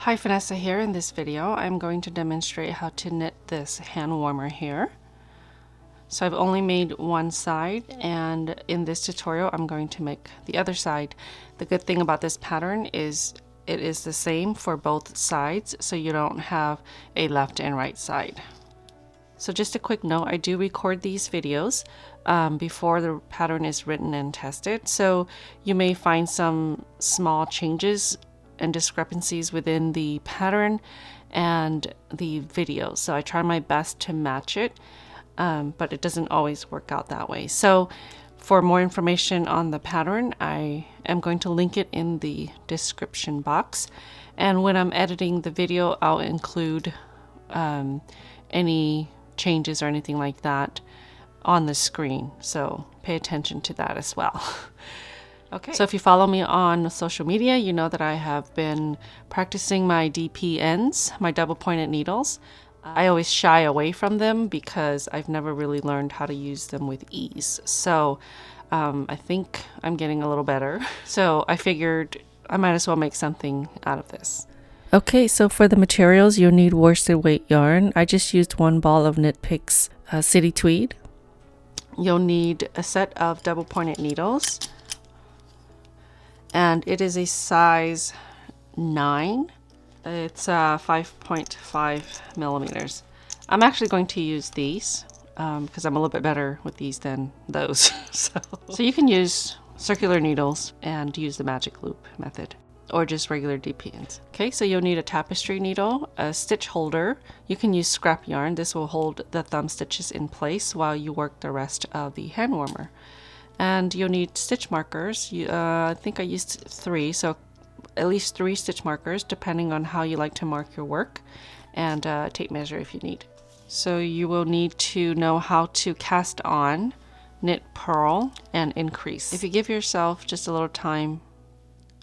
Hi, Phanessa here. In this video, I'm going to demonstrate how to knit this hand warmer here. So I've only made one side, and in this tutorial, I'm going to make the other side. The good thing about this pattern is it is the same for both sides, so you don't have a left and right side. So just a quick note, I do record these videos before the pattern is written and tested. So you may find some small changes and discrepancies within the pattern and the video. So I try my best to match it, but it doesn't always work out that way. So for more information on the pattern, I am going to link it in the description box. And when I'm editing the video, I'll include any changes or anything like that on the screen. So pay attention to that as well. Okay. So if you follow me on social media, you know that I have been practicing my DP ends, my double pointed needles. I always shy away from them because I've never really learned how to use them with ease. So I think I'm getting a little better. So I figured I might as well make something out of this. Okay, so for the materials, you'll need worsted weight yarn. I just used one ball of Knit Picks City Tweed. You'll need a set of double pointed needles, and it is a size 9. It's 5.5 millimeters. I'm actually going to use these because I'm a little bit better with these than those. So you can use circular needles and use the magic loop method, or just regular DP ends. Okay, so you'll need a tapestry needle, a stitch holder. You can use scrap yarn. This will hold the thumb stitches in place while you work the rest of the hand warmer. And you'll need stitch markers. I think I used 3, so at least 3 stitch markers, depending on how you like to mark your work, and a tape measure if you need. So you will need to know how to cast on, knit, purl, and increase. If you give yourself just a little time,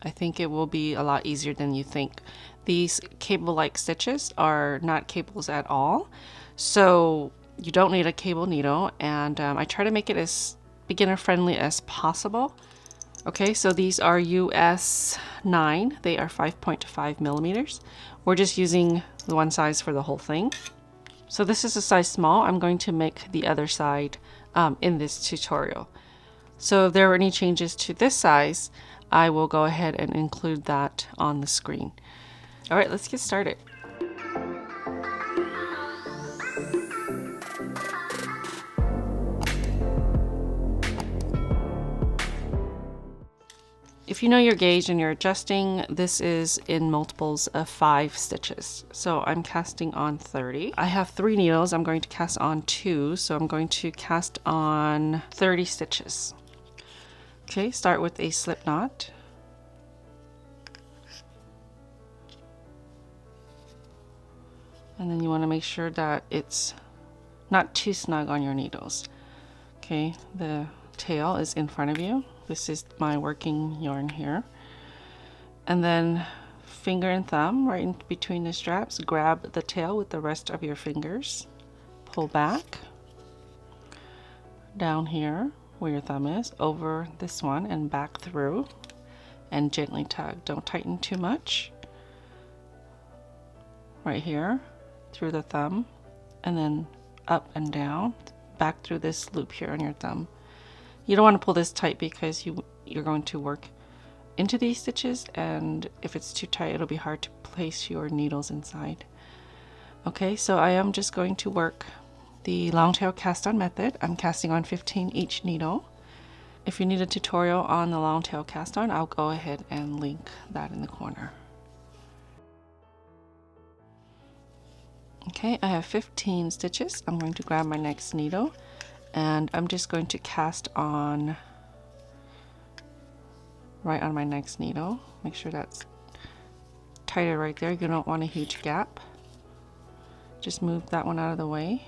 I think it will be a lot easier than you think. These cable-like stitches are not cables at all, so you don't need a cable needle, and I try to make it as beginner-friendly as possible. Okay, so these are US 9. They are 5.5 millimeters. We're just using the one size for the whole thing. So this is a size small. I'm going to make the other side in this tutorial. So if there are any changes to this size, I will go ahead and include that on the screen. All right, let's get started. If you know your gauge and you're adjusting, this is in multiples of 5 stitches. So I'm casting on 30. I have 3 needles. I'm going to cast on 2. So I'm going to cast on 30 stitches. Okay, start with a slip knot. And then you want to make sure that it's not too snug on your needles. Okay, the tail is in front of you. This is my working yarn here. And then finger and thumb right in between the straps. Grab the tail with the rest of your fingers. Pull back. Down here where your thumb is. Over this one and back through. And gently tug. Don't tighten too much. Right here through the thumb. And then up and down. Back through this loop here on your thumb. You don't want to pull this tight because you're going to work into these stitches, and if it's too tight, it'll be hard to place your needles inside. Okay, so I am just going to work the long tail cast on method. I'm casting on 15 each needle. If you need a tutorial on the long tail cast on, I'll go ahead and link that in the corner. Okay, I have 15 stitches. I'm going to grab my next needle. And I'm just going to cast on right on my next needle. Make sure that's tighter right there. You don't want a huge gap. Just move that one out of the way.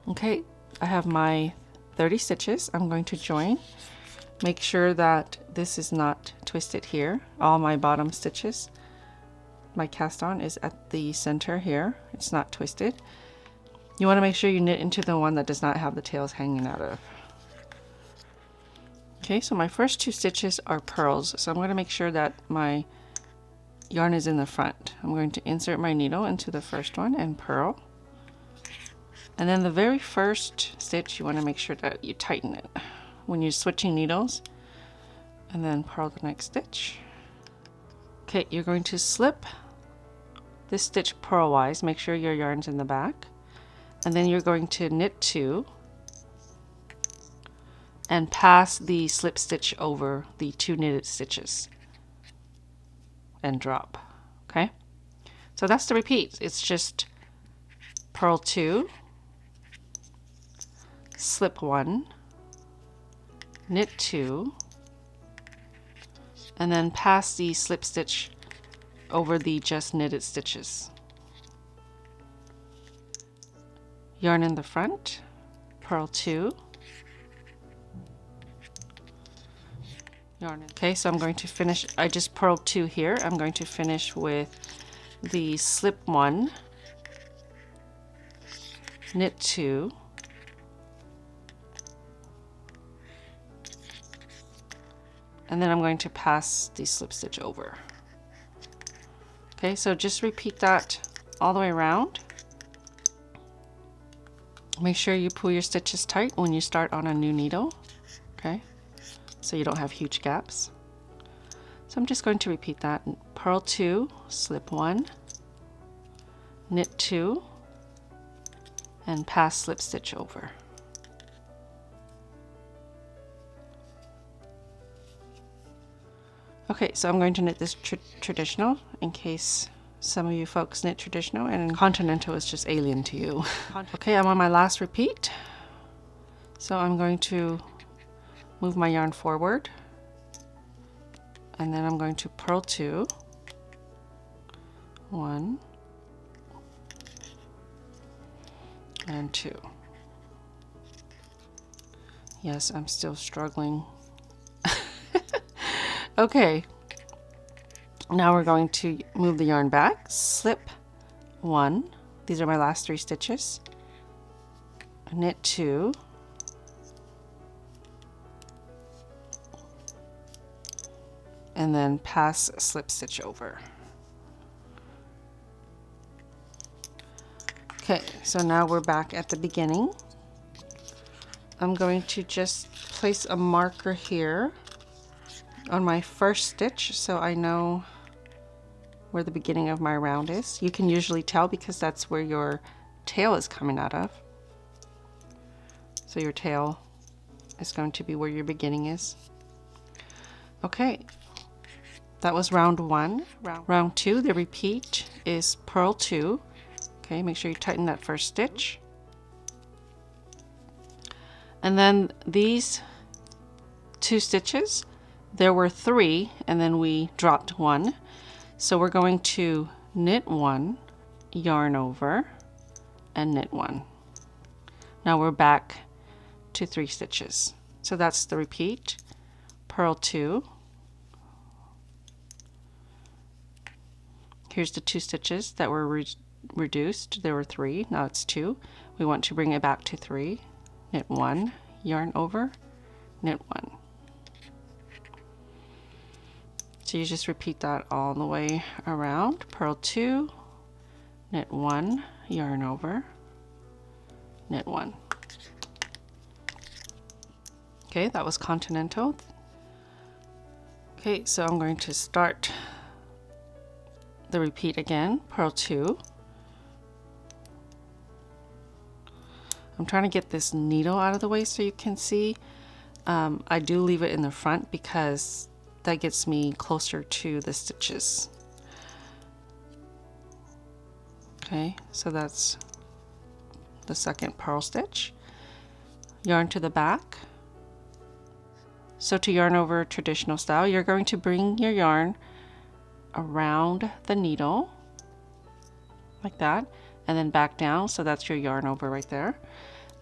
Okay, I have my 30 stitches. I'm going to join. Make sure that this is not twisted here. All my bottom stitches. My cast on is at the center here. It's not twisted. You want to make sure you knit into the one that does not have the tails hanging out of. Okay, so my first 2 stitches are pearls, so I'm going to make sure that my yarn is in the front. I'm going to insert my needle into the first one and purl. And then the very first stitch, you want to make sure that you tighten it when you're switching needles, and then purl the next stitch. Okay, you're going to slip this stitch purlwise, make sure your yarn's in the back, and then you're going to knit 2 and pass the slip stitch over the 2 knitted stitches and drop. Okay, so that's the repeat. It's just purl 2, slip 1, knit 2, and then pass the slip stitch over the just knitted stitches. Yarn in the front, purl 2, yarn in. Okay, so I'm going to finish, I just purled 2 here. I'm going to finish with the slip 1, knit 2, and then I'm going to pass the slip stitch over. Okay, so just repeat that all the way around. Make sure you pull your stitches tight when you start on a new needle, okay, so you don't have huge gaps. So I'm just going to repeat that. Purl 2, slip 1, knit 2, and pass slip stitch over. Okay, so I'm going to knit this traditional in case some of you folks knit traditional and continental is just alien to you. Okay, I'm on my last repeat. So I'm going to move my yarn forward, and then I'm going to purl 2, 1, and 2. Yes, I'm still struggling. Okay, now we're going to move the yarn back, slip 1, these are my last 3 stitches, knit 2, and then pass slip stitch over. Okay, so now we're back at the beginning. I'm going to just place a marker here on my first stitch so I know where the beginning of my round is. You can usually tell because that's where your tail is coming out of. So your tail is going to be where your beginning is. Okay, that was round 1. Round 2, the repeat is purl 2. Okay, make sure you tighten that first stitch. And then these 2 stitches, there were 3 and then we dropped 1. So we're going to knit 1, yarn over, and knit 1. Now we're back to 3 stitches. So that's the repeat. Purl 2. Here's the 2 stitches that were reduced. There were 3, now it's 2. We want to bring it back to 3. Knit 1, yarn over, knit 1. So you just repeat that all the way around. Purl 2, knit 1, yarn over, knit 1. Okay, that was continental. Okay, so I'm going to start the repeat again. Purl 2. I'm trying to get this needle out of the way so you can see. I do leave it in the front because that gets me closer to the stitches. Okay, so that's the second purl stitch. Yarn to the back. So to yarn over traditional style, you're going to bring your yarn around the needle like that, and then back down, so that's your yarn over right there,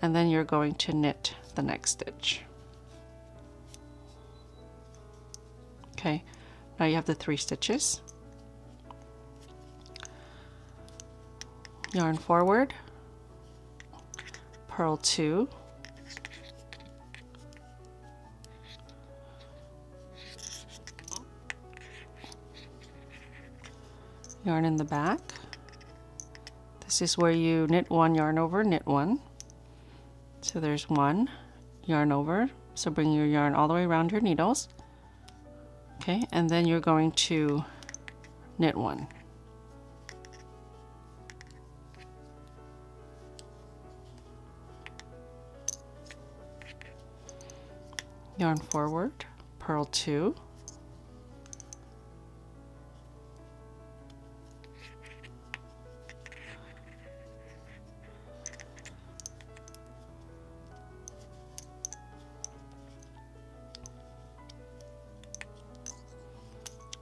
and then you're going to knit the next stitch. Okay, now you have the 3 stitches. Yarn forward, purl 2, yarn in the back. This is where you knit one, yarn over, knit one. So there's one, yarn over. So bring your yarn all the way around your needles. Okay, and then you're going to knit one. Yarn forward, purl two.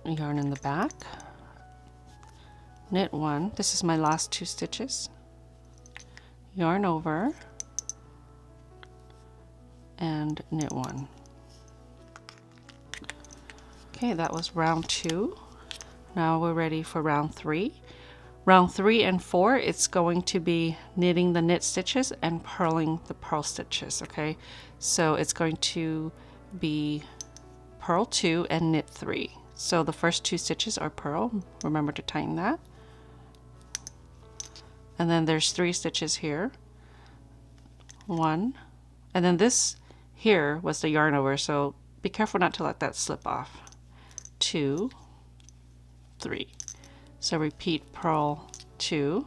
Yarn in the back, knit one. This is my last 2 stitches. Yarn over and knit one. Okay, that was round 2. Now we're ready for round 3. Round 3 and 4, it's going to be knitting the knit stitches and purling the purl stitches. Okay, so it's going to be purl 2 and knit 3. So the first 2 stitches are purl. Remember to tighten that. And then there's 3 stitches here. 1. And then this here was the yarn over, so be careful not to let that slip off. 2, 3. So repeat purl 2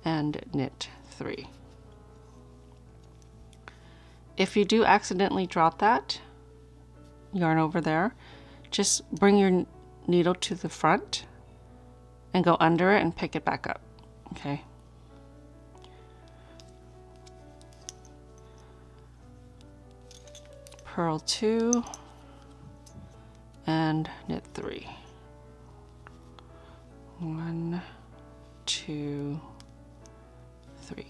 and knit 3. If you do accidentally drop that yarn over there, just bring your needle to the front and go under it and pick it back up. Okay. Purl 2 and knit 3. 1, 2, 3.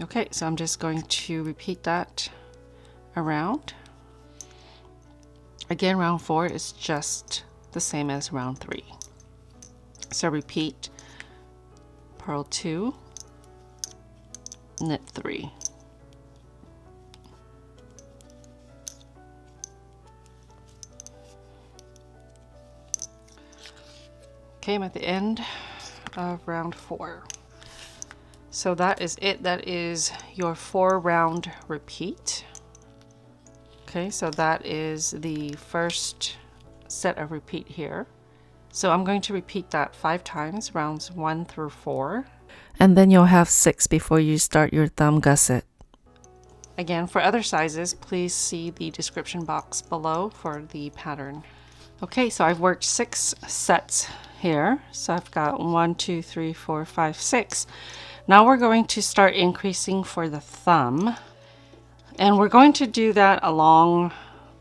Okay, so I'm just going to repeat that around. Again, round 4 is just the same as round 3. So repeat purl 2, knit 3. Okay, I'm at the end of round 4. So that is it. That is your 4-round repeat. Okay, so that is the first set of repeat here. So I'm going to repeat that 5 times, rounds 1 through 4. And then you'll have 6 before you start your thumb gusset. Again, for other sizes, please see the description box below for the pattern. Okay, so I've worked 6 sets here. So I've got 1, 2, 3, 4, 5, 6. Now we're going to start increasing for the thumb. And we're going to do that along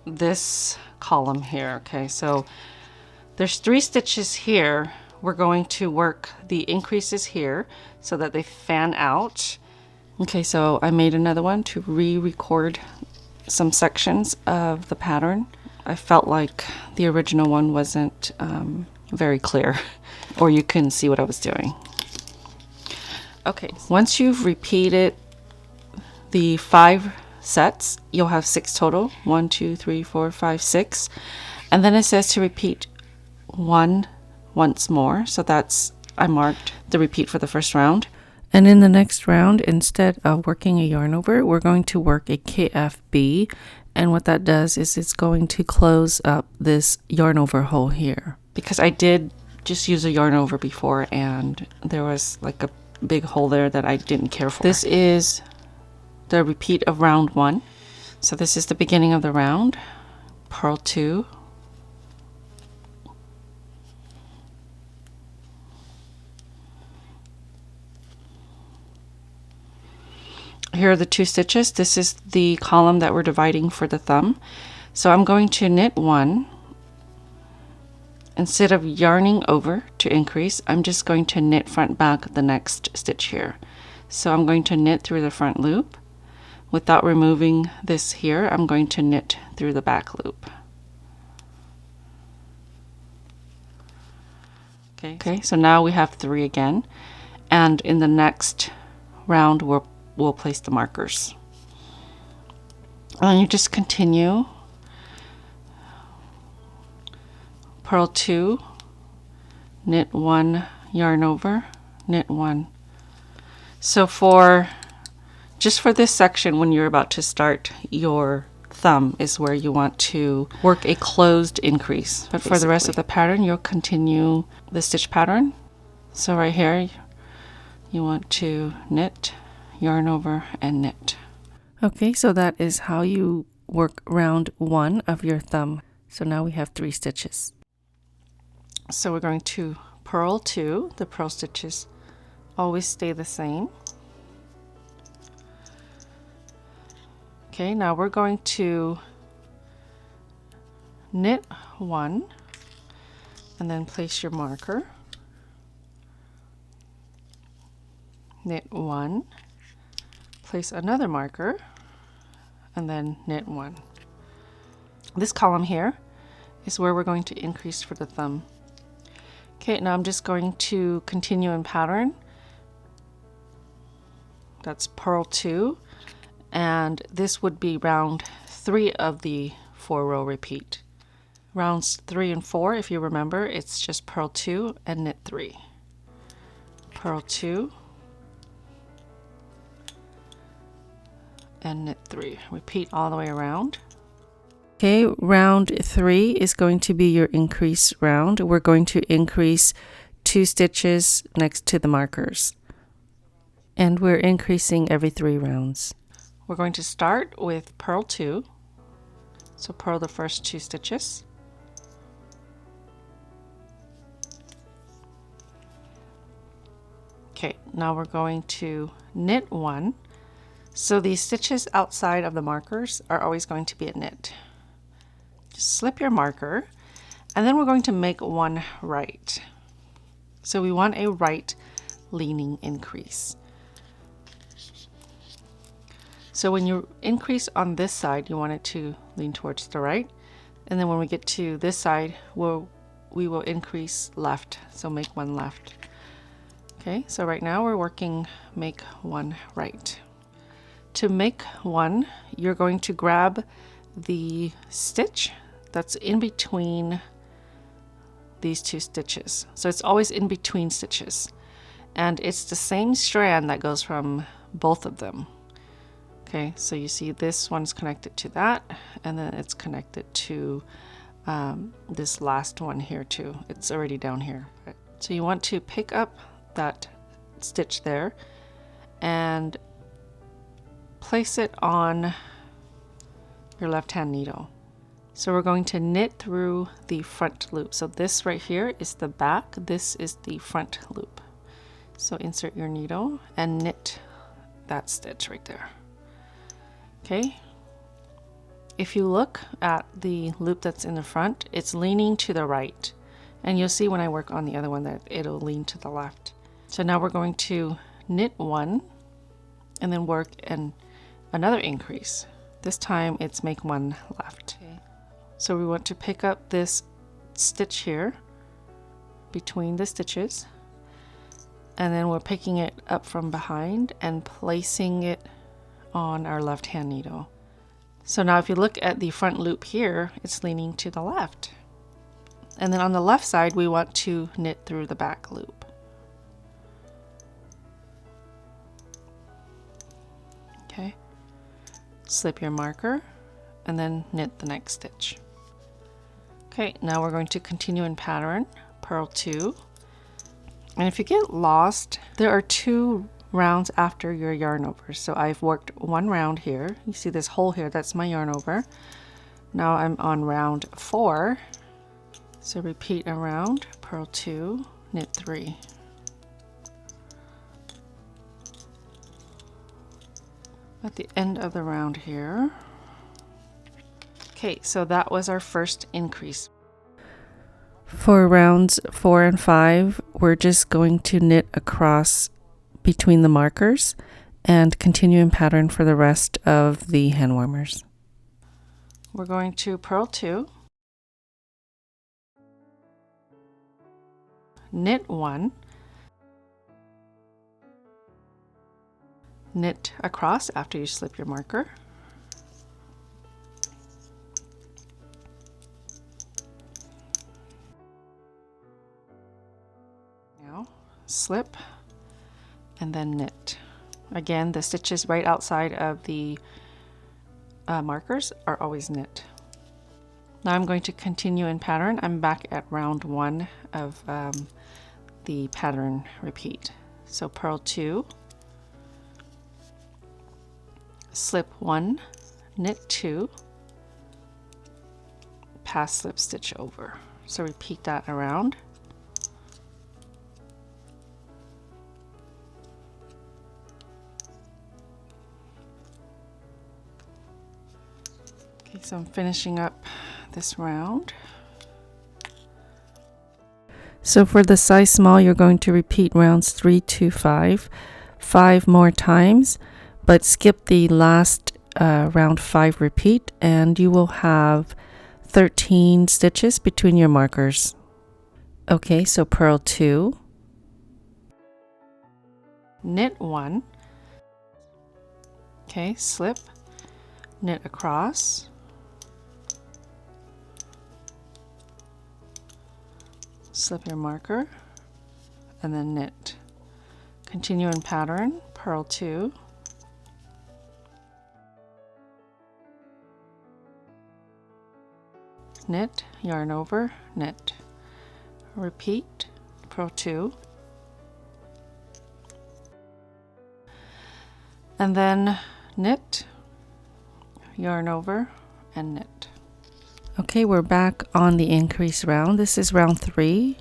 this column here. Okay, so there's 3 stitches here. We're going to work the increases here so that they fan out. Okay, so I made another one to re-record some sections of the pattern. I felt like the original one wasn't very clear, or you couldn't see what I was doing. Okay, once you've repeated the 5 sets, you'll have 6 total. 1, 2, 3, 4, 5, 6. And then it says to repeat 1 once more. So that's, I marked the repeat for the first round. And in the next round, instead of working a yarn over, we're going to work a KFB. And what that does is it's going to close up this yarn over hole here. Because I did just use a yarn over before and there was like a big hole there that I didn't care for. This is the repeat of round 1. So this is the beginning of the round. Purl 2. Here are the 2 stitches. This is the column that we're dividing for the thumb. So I'm going to knit 1. Instead of yarning over to increase, I'm just going to knit front back the next stitch here. So I'm going to knit through the front loop. Without removing this here, I'm going to knit through the back loop. Okay, so now we have 3 again. And in the next round, we'll place the markers. And you just continue purl 2, knit 1, yarn over, knit 1. So just for this section, when you're about to start your thumb is where you want to work a closed increase. But basically, for the rest of the pattern, you'll continue the stitch pattern. So right here, you want to knit, yarn over, and knit. Okay, so that is how you work round 1 of your thumb. So now we have 3 stitches. So we're going to purl 2. The purl stitches always stay the same. Okay, now we're going to knit 1 and then place your marker. Knit 1, place another marker, and then knit 1. This column here is where we're going to increase for the thumb. Okay, now I'm just going to continue in pattern. That's purl 2, and this would be round 3 of the 4-row repeat. Rounds 3 and 4, if you remember, it's just purl 2 and knit 3. Purl 2 and knit 3. Repeat all the way around. Okay, round 3 is going to be your increase round. We're going to increase 2 stitches next to the markers. And we're increasing every 3 rounds. We're going to start with purl 2. So purl the first 2 stitches. Okay, now we're going to knit 1. So these stitches outside of the markers are always going to be a knit. Just slip your marker, and then we're going to make 1 right. So we want a right leaning increase. So when you increase on this side, you want it to lean towards the right. And then when we get to this side, we will increase left. So make 1 left. Okay, so right now we're working make 1 right. To make 1, you're going to grab the stitch that's in between these 2 stitches. So it's always in between stitches. And it's the same strand that goes from both of them. Okay, so you see this one's connected to that, and then it's connected to this last one here too. It's already down here. So you want to pick up that stitch there and place it on your left hand needle. So we're going to knit through the front loop. So this right here is the back, this is the front loop. So insert your needle and knit that stitch right there. Okay, if you look at the loop that's in the front, it's leaning to the right, and you'll see when I work on the other one that it'll lean to the left. So now we're going to knit 1 and then work another increase. This time it's make 1 left. Okay. So we want to pick up this stitch here between the stitches, and then we're picking it up from behind and placing it on our left hand needle. So now if you look at the front loop here, it's leaning to the left. And then on the left side, we want to knit through the back loop. Okay, slip your marker and then knit the next stitch. Okay, now we're going to continue in pattern, purl 2. And if you get lost, there are 2 rounds after your yarn over. So I've worked 1 round here. You see this hole here, that's my yarn over. Now I'm on round 4. So repeat around, purl 2, knit 3. At the end of the round here. Okay, so that was our first increase. For rounds 4 and 5, we're just going to knit across between the markers and continue in pattern for the rest of the hand warmers. We're going to purl 2, knit 1, knit across after you slip your marker, slip, and then knit. Again, the stitches right outside of the markers are always knit. Now I'm going to continue in pattern. I'm back at round 1 of the pattern repeat. So purl 2, slip 1, knit 2, pass slip stitch over. So repeat that around. Okay, so I'm finishing up this round. So for the size small, you're going to repeat rounds 3 to 5 more times, but skip the last round 5 repeat, and you will have 13 stitches between your markers. Okay, so purl 2, knit 1, okay, slip, knit across, slip your marker, and then knit. Continue in pattern, purl 2, knit, yarn over, knit. Repeat, purl 2, and then knit, yarn over, and knit. Okay, we're back on the increase round. This is round 3.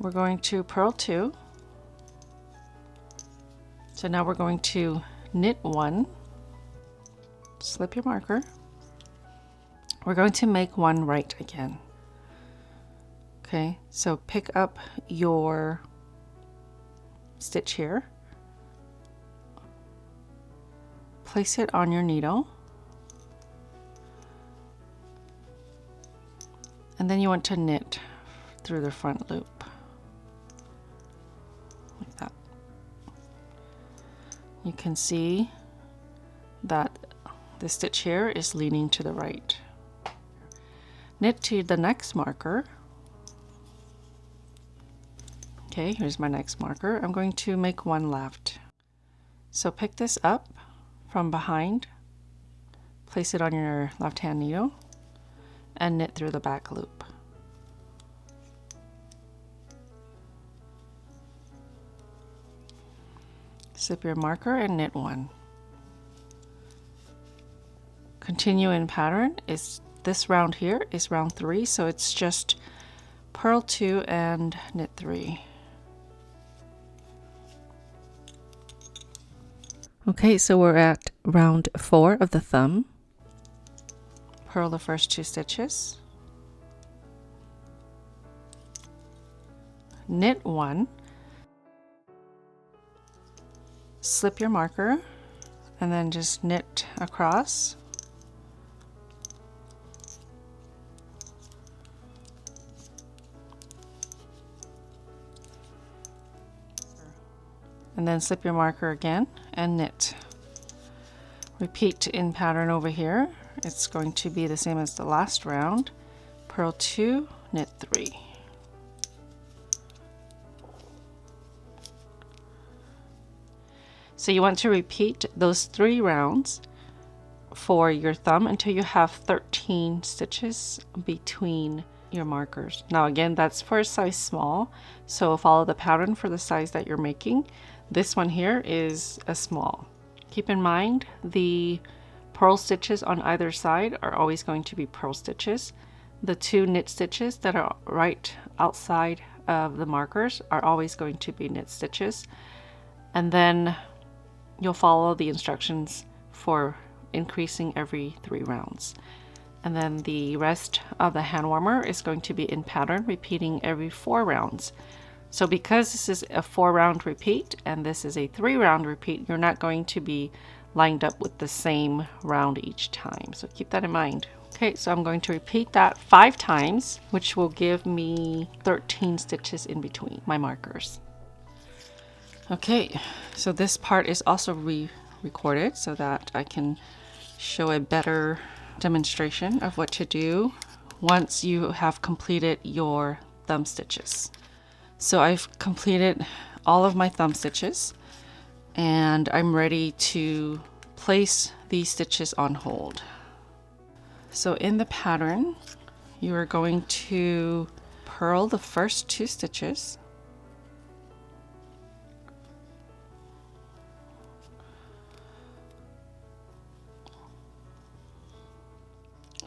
We're going to purl 2. So now we're going to knit 1, slip your marker. We're going to make 1 right again. Okay, so pick up your stitch here, place it on your needle, and then you want to knit through the front loop, like that. You can see that the stitch here is leaning to the right. Knit to the next marker. Okay, here's my next marker. I'm going to make 1 left. So pick this up from behind, place it on your left hand needle, and knit through the back loop. Slip your marker and knit 1. Continue in pattern. This round here is round 3, so it's just purl 2 and knit 3. Okay, so we're at round 4 of the thumb. Purl the first 2 stitches, knit 1, slip your marker, and then just knit across, and then slip your marker again and knit. Repeat in pattern over here. It's going to be the same as the last round. Purl 2, knit 3. So you want to repeat those 3 rounds for your thumb until you have 13 stitches between your markers. Now again, that's for a size small, so follow the pattern for the size that you're making. This one here is a small. Keep in mind the purl stitches on either side are always going to be purl stitches. The 2 knit stitches that are right outside of the markers are always going to be knit stitches. And then you'll follow the instructions for increasing every 3 rounds. And then the rest of the hand warmer is going to be in pattern, repeating every 4 rounds. So because this is a 4-round repeat and this is a 3-round repeat, you're not going to be lined up with the same round each time. So keep that in mind. Okay, so I'm going to repeat that 5 times, which will give me 13 stitches in between my markers. Okay, so this part is also re-recorded so that I can show a better demonstration of what to do once you have completed your thumb stitches. So I've completed all of my thumb stitches, and I'm ready to place these stitches on hold. So in the pattern, you are going to purl the first 2 stitches.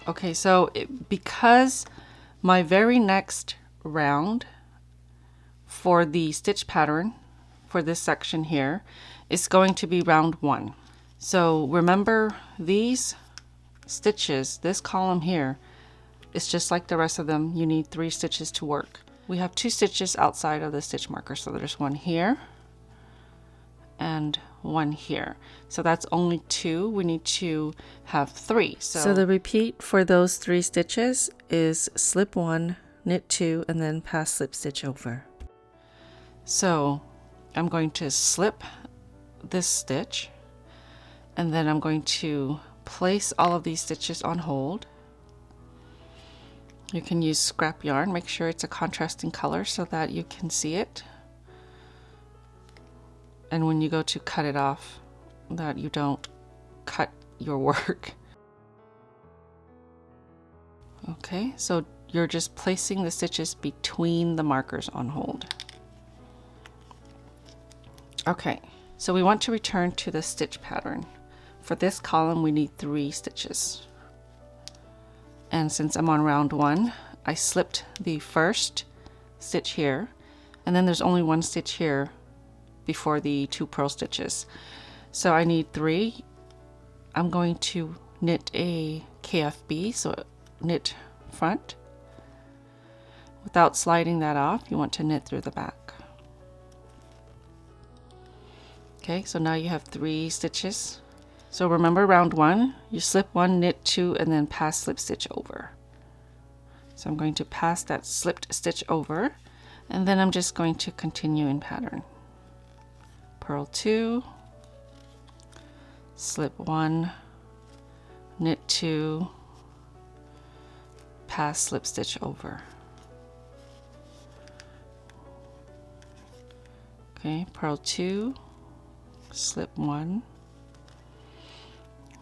Okay, so because my very next round for the stitch pattern for this section here is going to be round 1. So remember, these stitches, this column here, is just like the rest of them. You need 3 stitches to work. We have 2 stitches outside of the stitch marker, so there's 1 here and 1 here. So that's only 2. We need to have 3. So the repeat for those 3 stitches is slip 1, knit 2, and then pass slip stitch over. So I'm going to slip this stitch, and then I'm going to place all of these stitches on hold. You can use scrap yarn. Make sure it's a contrasting color so that you can see it. And when you go to cut it off, that you don't cut your work. Okay, so you're just placing the stitches between the markers on hold. Okay, so we want to return to the stitch pattern. For this column, we need 3 stitches. And since I'm on round 1, I slipped the first stitch here, and then there's only 1 stitch here before the 2 purl stitches. So I need 3. I'm going to knit a KFB, so knit front. Without sliding that off, you want to knit through the back. Okay, so now you have 3 stitches. So remember, round 1, you slip 1, knit 2, and then pass slip stitch over. So I'm going to pass that slipped stitch over, and then I'm just going to continue in pattern. Purl 2, slip 1, knit 2, pass slip stitch over. Okay, purl 2, slip 1,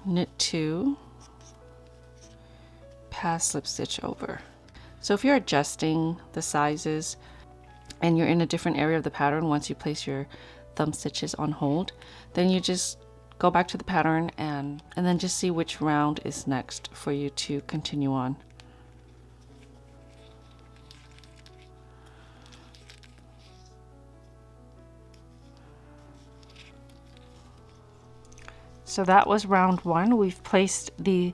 knit 2, pass slip stitch over. So if you're adjusting the sizes and you're in a different area of the pattern once you place your thumb stitches on hold, then you just go back to the pattern and then just see which round is next for you to continue on. So that was round 1. We've placed the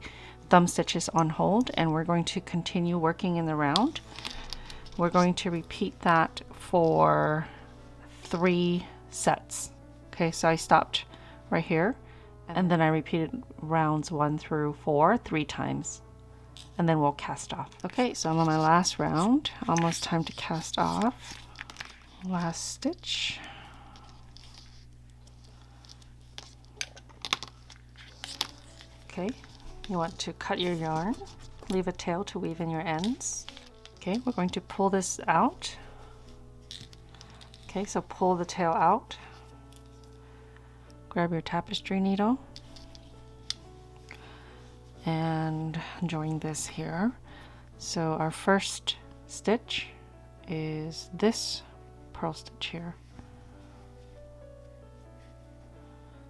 thumb stitches on hold, and we're going to continue working in the round. We're going to repeat that for 3 sets. Okay, so I stopped right here, and then I repeated rounds 1 through 4 3 times, and then we'll cast off. Okay, so I'm on my last round. Almost time to cast off. Last stitch. Okay, you want to cut your yarn, leave a tail to weave in your ends. Okay, we're going to pull this out. Okay, so pull the tail out. Grab your tapestry needle and join this here. So our first stitch is this purl stitch here.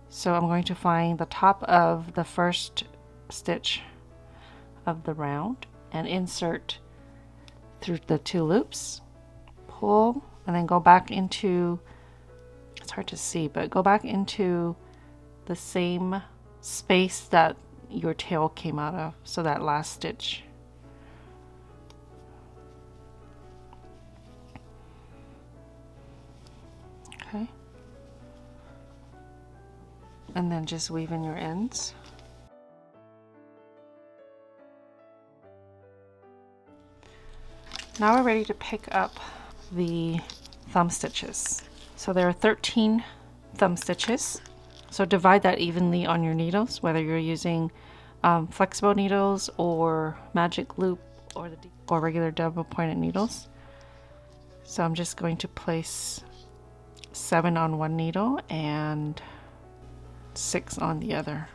So I'm going to find the top of the first stitch of the round and insert through the 2 loops, pull, and then go back into, it's hard to see, but go back into the same space that your tail came out of, so that last stitch. Okay. And then just weave in your ends. Now we're ready to pick up the thumb stitches. So there are 13 thumb stitches. So divide that evenly on your needles, whether you're using flexible needles or magic loop or regular double pointed needles. So I'm just going to place 7 on one needle and 6 on the other.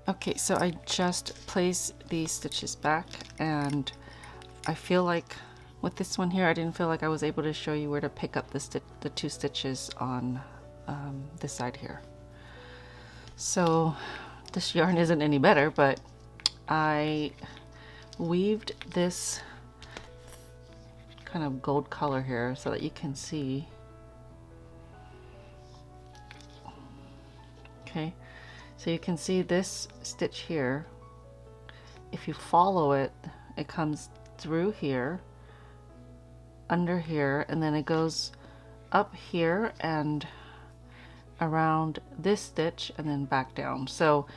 Okay, so I just placed these stitches back, and I feel like with this one here, I didn't feel like I was able to show you where to pick up the 2 stitches on this side here. So this yarn isn't any better, but I weaved this kind of gold color here so that you can see. Okay, so you can see this stitch here. If you follow it, it comes through here, under here, and then it goes up here and around this stitch and then back down. So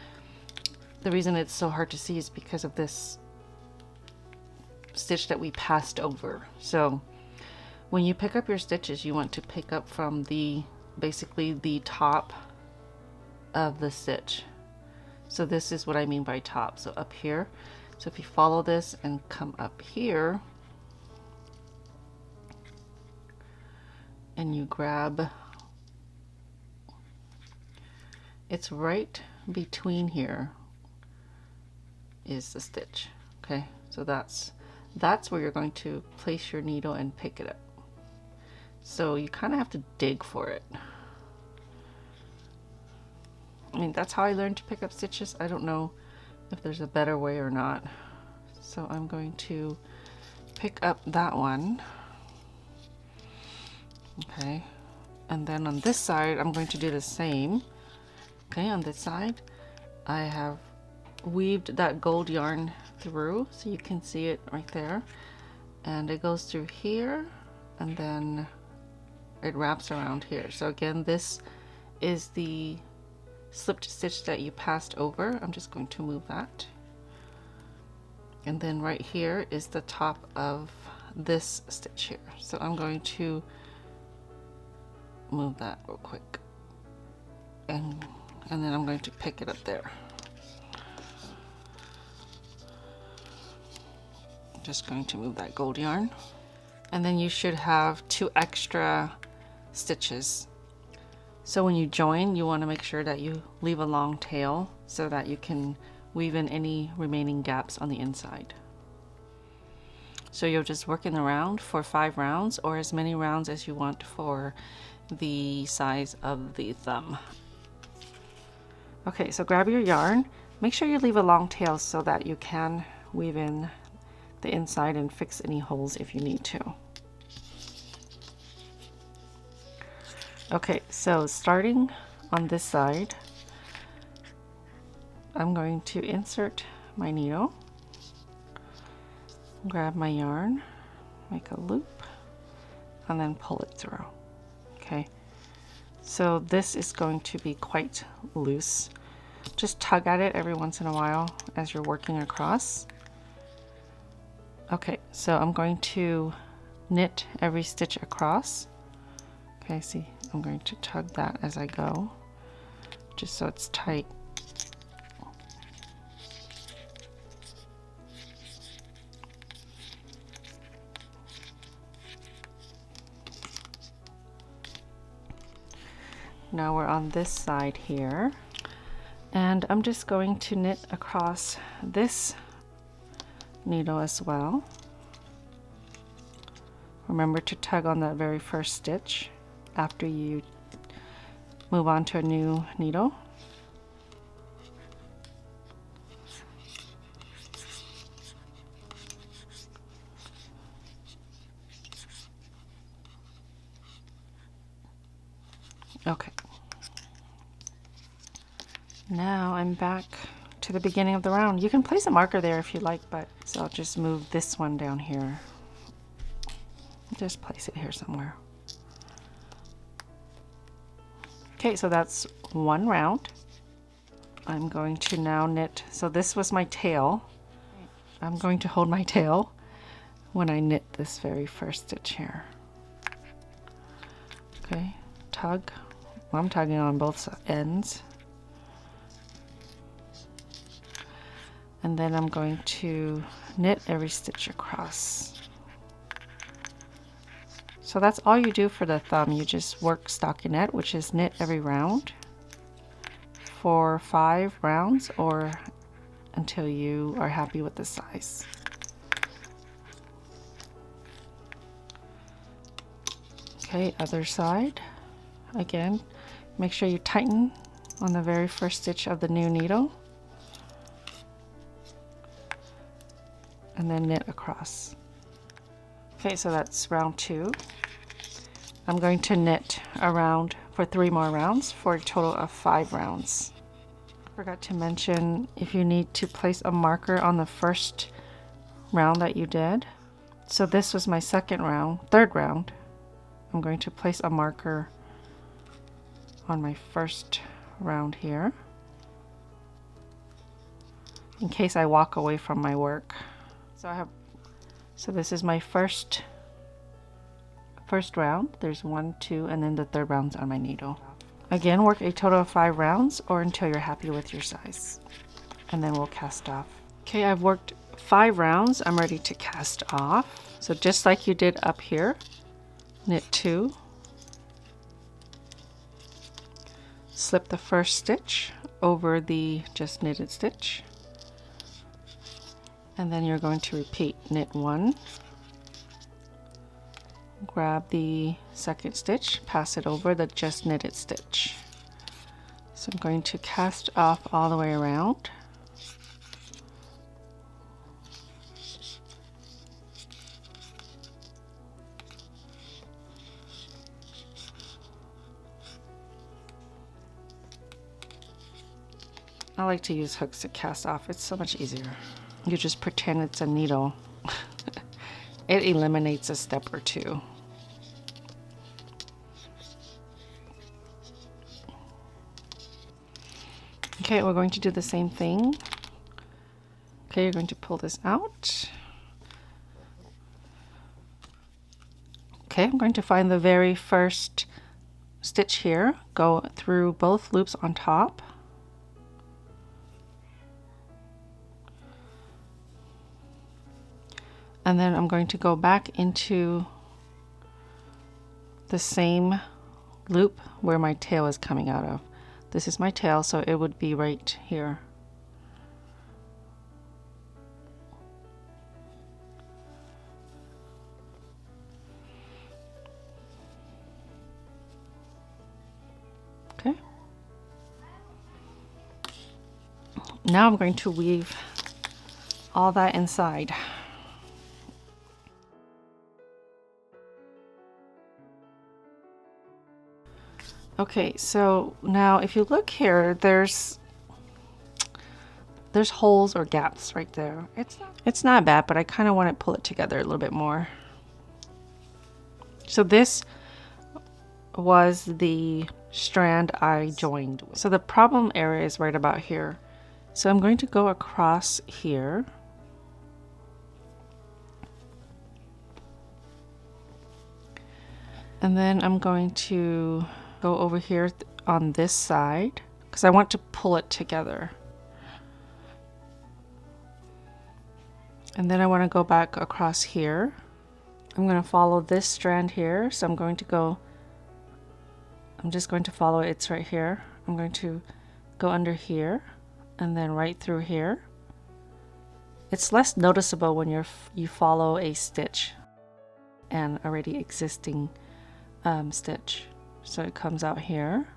the reason it's so hard to see is because of this stitch that we passed over. So when you pick up your stitches, you want to pick up from the basically the top of the stitch. So this is what I mean by top. So up here. So if you follow this and come up here and you grab, it's right between here is the stitch. Okay, so that's where you're going to place your needle and pick it up. So you kind of have to dig for it. I mean, that's how I learned to pick up stitches. I don't know if there's a better way or not. So I'm going to pick up that one. Okay, and then on this side, I'm going to do the same. Okay, on this side, I have weaved that gold yarn through, so you can see it right there. And it goes through here, and then it wraps around here. So again, this is the slipped stitch that you passed over. I'm just going to move that. And then right here is the top of this stitch here. So I'm going to move that real quick. And then I'm going to pick it up there. Just going to move that gold yarn. And then you should have 2 extra stitches. So when you join, you want to make sure that you leave a long tail so that you can weave in any remaining gaps on the inside. So you'll just work in the round for 5 rounds, or as many rounds as you want for the size of the thumb. Okay, so grab your yarn. Make sure you leave a long tail so that you can weave in the inside and fix any holes if you need to. Okay, so starting on this side, I'm going to insert my needle, grab my yarn, make a loop, and then pull it through. Okay, so this is going to be quite loose. Just tug at it every once in a while as you're working across. Okay, so I'm going to knit every stitch across. Okay, see, I'm going to tug that as I go, just so it's tight. Now we're on this side here, and I'm just going to knit across this needle as well. Remember to tug on that very first stitch after you move on to a new needle. Okay. Now I'm back to the beginning of the round. You can place a marker there if you like, but so I'll just move this one down here. Just place it here somewhere. Okay, so that's 1 round. I'm going to now knit. So this was my tail. I'm going to hold my tail when I knit this very first stitch here. Okay, tug. I'm tugging on both ends. And then I'm going to knit every stitch across. So that's all you do for the thumb. You just work stockinette, which is knit every round for 5 rounds or until you are happy with the size. Okay, other side. Again, make sure you tighten on the very first stitch of the new needle and then knit across. Okay, so that's round 2. I'm going to knit around for 3 more rounds for a total of 5 rounds. I forgot to mention, if you need to place a marker on the first round that you did. So this was my third round. I'm going to place a marker on my first round here in case I walk away from my work. So this is my first round. There's 1, 2, and then the third round's on my needle. Again, work a total of 5 rounds or until you're happy with your size, and then we'll cast off. Okay, I've worked 5 rounds. I'm ready to cast off. So just like you did up here, knit 2, slip the first stitch over the just knitted stitch, and then you're going to repeat. Knit 1, grab the second stitch, pass it over the just knitted stitch. So I'm going to cast off all the way around. I like to use hooks to cast off. It's so much easier. You just pretend it's a needle. It eliminates a step or two. Okay, we're going to do the same thing. Okay, you're going to pull this out. Okay, I'm going to find the very first stitch here, go through both loops on top. And then I'm going to go back into the same loop where my tail is coming out of. This is my tail, so it would be right here. Okay. Now I'm going to weave all that inside. Okay, so now if you look here, there's holes or gaps right there. It's not bad, but I kind of want to pull it together a little bit more. So this was the strand I joined with. So the problem area is right about here. So I'm going to go across here. And then I'm going to go over here on this side because I want to pull it together. And then I want to go back across here. I'm going to follow this strand here. So I'm just going to follow it. It's right here. I'm going to go under here and then right through here. It's less noticeable when you follow a stitch, an already existing stitch. So it comes out here.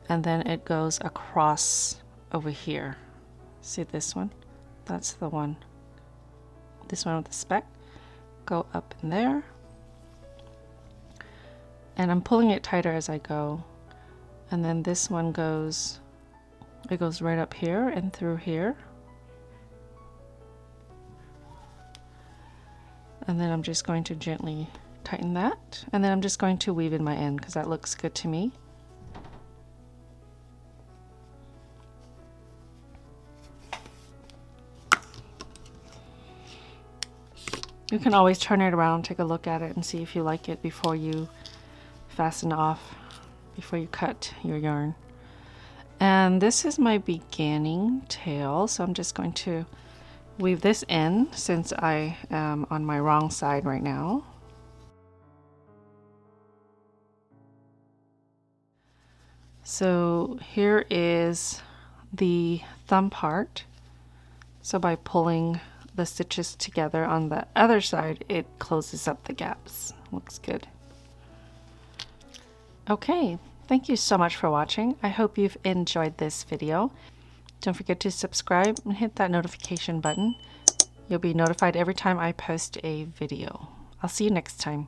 And then it goes across over here. See this one? That's the one. This one with the speck. Go up in there. And I'm pulling it tighter as I go. And then this one goes, it goes right up here and through here. And then I'm just going to gently tighten that. And then I'm just going to weave in my end because that looks good to me. You can always turn it around, take a look at it and see if you like it before you fasten off, before you cut your yarn. And this is my beginning tail, so I'm just going to weave this in since I am on my wrong side right now. So here is the thumb part. So by pulling the stitches together on the other side, it closes up the gaps. Looks good. Okay, thank you so much for watching. I hope you've enjoyed this video. Don't forget to subscribe and hit that notification button. You'll be notified every time I post a video. I'll see you next time.